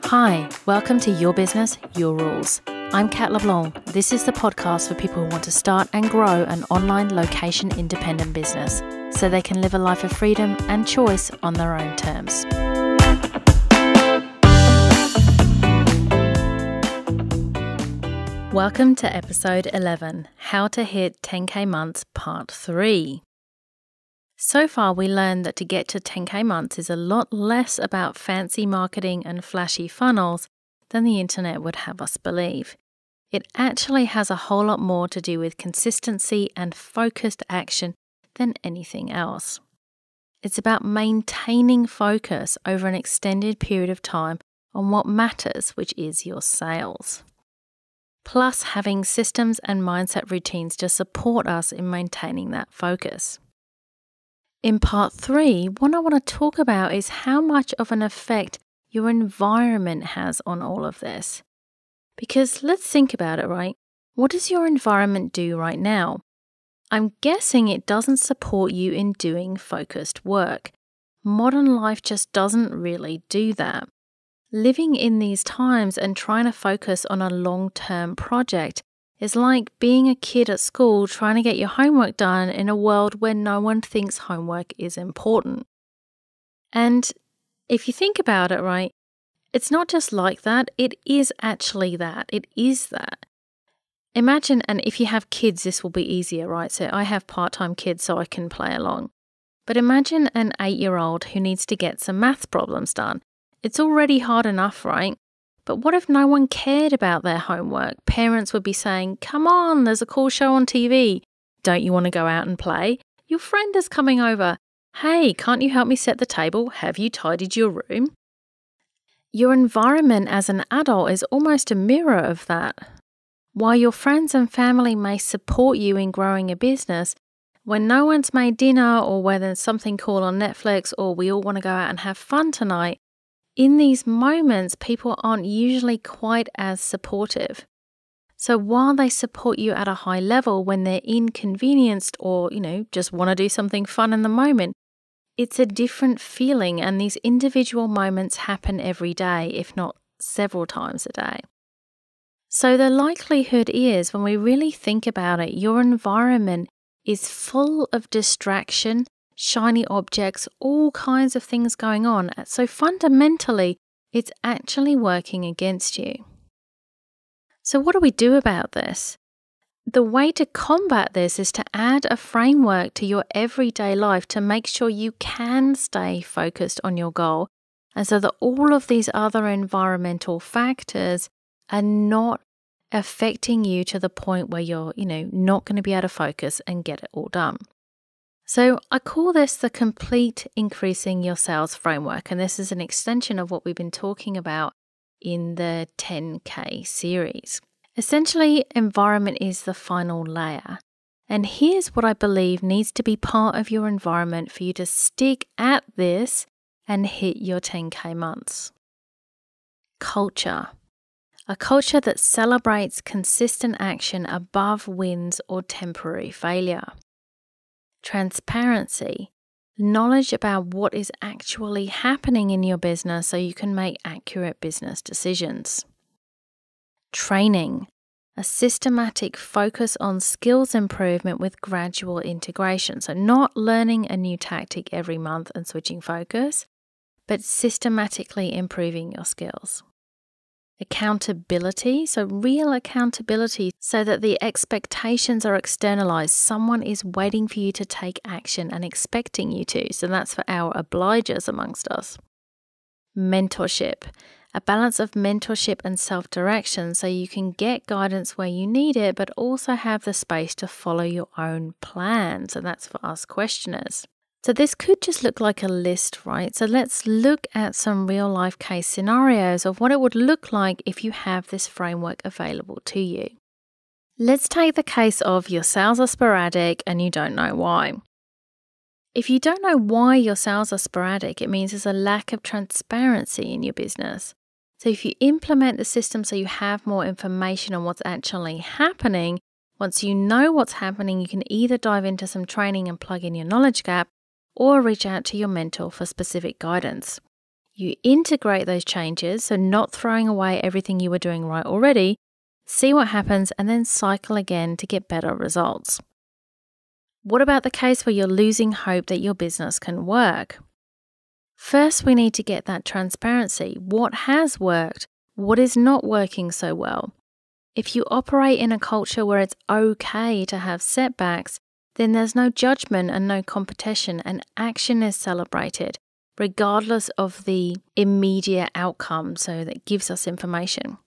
Hi, welcome to Your Business, Your Rules. I'm Kat LeBlanc. This is the podcast for people who want to start and grow an online location-independent business so they can live a life of freedom and choice on their own terms. Welcome to episode 11, How to Hit 10K Months, Part 3. So far, we learned that to get to 10K months is a lot less about fancy marketing and flashy funnels than the internet would have us believe. It actually has a whole lot more to do with consistency and focused action than anything else. It's about maintaining focus over an extended period of time on what matters, which is your sales. Plus having systems and mindset routines to support us in maintaining that focus. In part 3, what I want to talk about is how much of an effect your environment has on all of this. Because let's think about it, right? What does your environment do right now? I'm guessing it doesn't support you in doing focused work. Modern life just doesn't really do that. Living in these times and trying to focus on a long-term project is like being a kid at school trying to get your homework done in a world where no one thinks homework is important. And if you think about it, right, it's not just like that, it is actually that. It is that. Imagine, and if you have kids, this will be easier, right? So I have part-time kids so I can play along. But imagine an 8-year-old who needs to get some maths problems done. It's already hard enough, right? But what if no one cared about their homework? Parents would be saying, come on, there's a cool show on TV. Don't you want to go out and play? Your friend is coming over. Hey, can't you help me set the table? Have you tidied your room? Your environment as an adult is almost a mirror of that. While your friends and family may support you in growing a business, when no one's made dinner or when there's something cool on Netflix or we all want to go out and have fun tonight, in these moments, people aren't usually quite as supportive. So while they support you at a high level when they're inconvenienced or, just want to do something fun in the moment, it's a different feeling, and these individual moments happen every day, if not several times a day. So the likelihood is, when we really think about it, your environment is full of distraction, shiny objects, all kinds of things going on. So fundamentally, it's actually working against you. So what do we do about this? The way to combat this is to add a framework to your everyday life to make sure you can stay focused on your goal, and so that all of these other environmental factors are not affecting you to the point where you're, not going to be able to focus and get it all done. So I call this the Complete Increasing Your Sales Framework, and this is an extension of what we've been talking about in the 10K series. Essentially, environment is the final layer, and here's what I believe needs to be part of your environment for you to stick at this and hit your 10K months. Culture. A culture that celebrates consistent action above wins or temporary failure. Transparency, knowledge about what is actually happening in your business so you can make accurate business decisions. Training, a systematic focus on skills improvement with gradual integration. So not learning a new tactic every month and switching focus, but systematically improving your skills. Accountability, so real accountability so that the expectations are externalized. Someone is waiting for you to take action and expecting you to. So that's for our obligers amongst us. Mentorship, a balance of mentorship and self-direction so you can get guidance where you need it, but also have the space to follow your own plan. So that's for us questioners. So this could just look like a list, right? So let's look at some real life case scenarios of what it would look like if you have this framework available to you. Let's take the case of your sales are sporadic and you don't know why. If you don't know why your sales are sporadic, it means there's a lack of transparency in your business. So if you implement the system so you have more information on what's actually happening, once you know what's happening, you can either dive into some training and plug in your knowledge gap, or reach out to your mentor for specific guidance. You integrate those changes, so not throwing away everything you were doing right already, see what happens, and then cycle again to get better results. What about the case where you're losing hope that your business can work? First, we need to get that transparency. What has worked? What is not working so well? If you operate in a culture where it's okay to have setbacks, then there's no judgment and no competition, and action is celebrated, regardless of the immediate outcome, so that gives us information.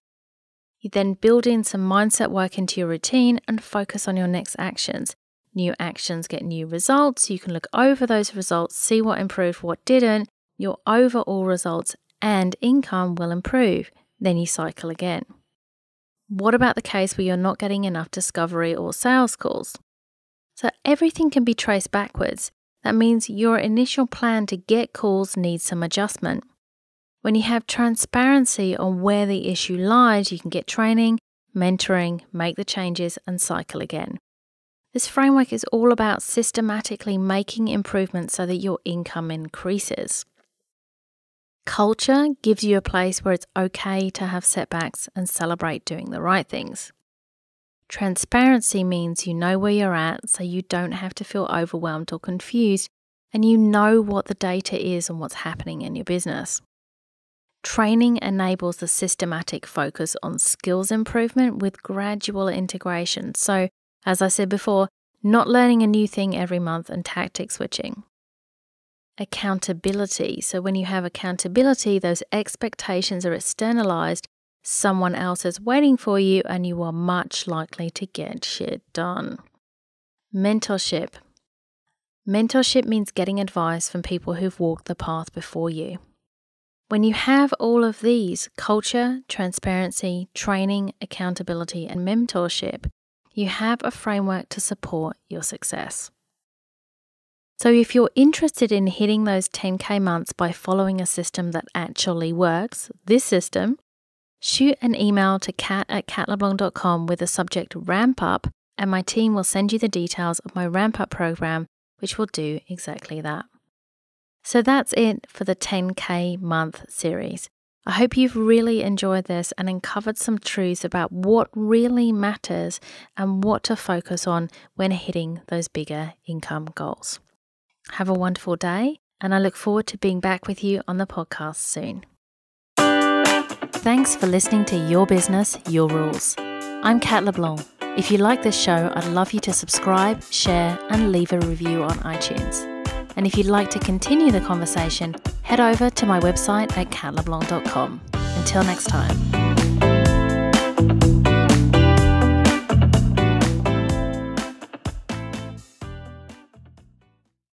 You then build in some mindset work into your routine and focus on your next actions. New actions get new results. You can look over those results, see what improved, what didn't. Your overall results and income will improve. Then you cycle again. What about the case where you're not getting enough discovery or sales calls? So everything can be traced backwards. That means your initial plan to get calls needs some adjustment. When you have transparency on where the issue lies, you can get training, mentoring, make the changes, and cycle again. This framework is all about systematically making improvements so that your income increases. Culture gives you a place where it's okay to have setbacks and celebrate doing the right things. Transparency means you know where you're at, so you don't have to feel overwhelmed or confused, and you know what the data is and what's happening in your business. Training enables the systematic focus on skills improvement with gradual integration. So, as I said before, not learning a new thing every month and tactic switching. Accountability. So when you have accountability, those expectations are externalized. Someone else is waiting for you and you are much likely to get shit done. Mentorship. Mentorship means getting advice from people who've walked the path before you. When you have all of these, culture, transparency, training, accountability, and mentorship, you have a framework to support your success. So if you're interested in hitting those 10K months by following a system that actually works, this system, shoot an email to kat@katleblanc.com with the subject Ramp Up, and my team will send you the details of my Ramp Up program, which will do exactly that. So that's it for the 10K month series. I hope you've really enjoyed this and uncovered some truths about what really matters and what to focus on when hitting those bigger income goals. Have a wonderful day, and I look forward to being back with you on the podcast soon. Thanks for listening to Your Business, Your Rules. I'm Kat LeBlanc. If you like this show, I'd love you to subscribe, share, and leave a review on iTunes. And if you'd like to continue the conversation, head over to my website at katleblanc.com. Until next time.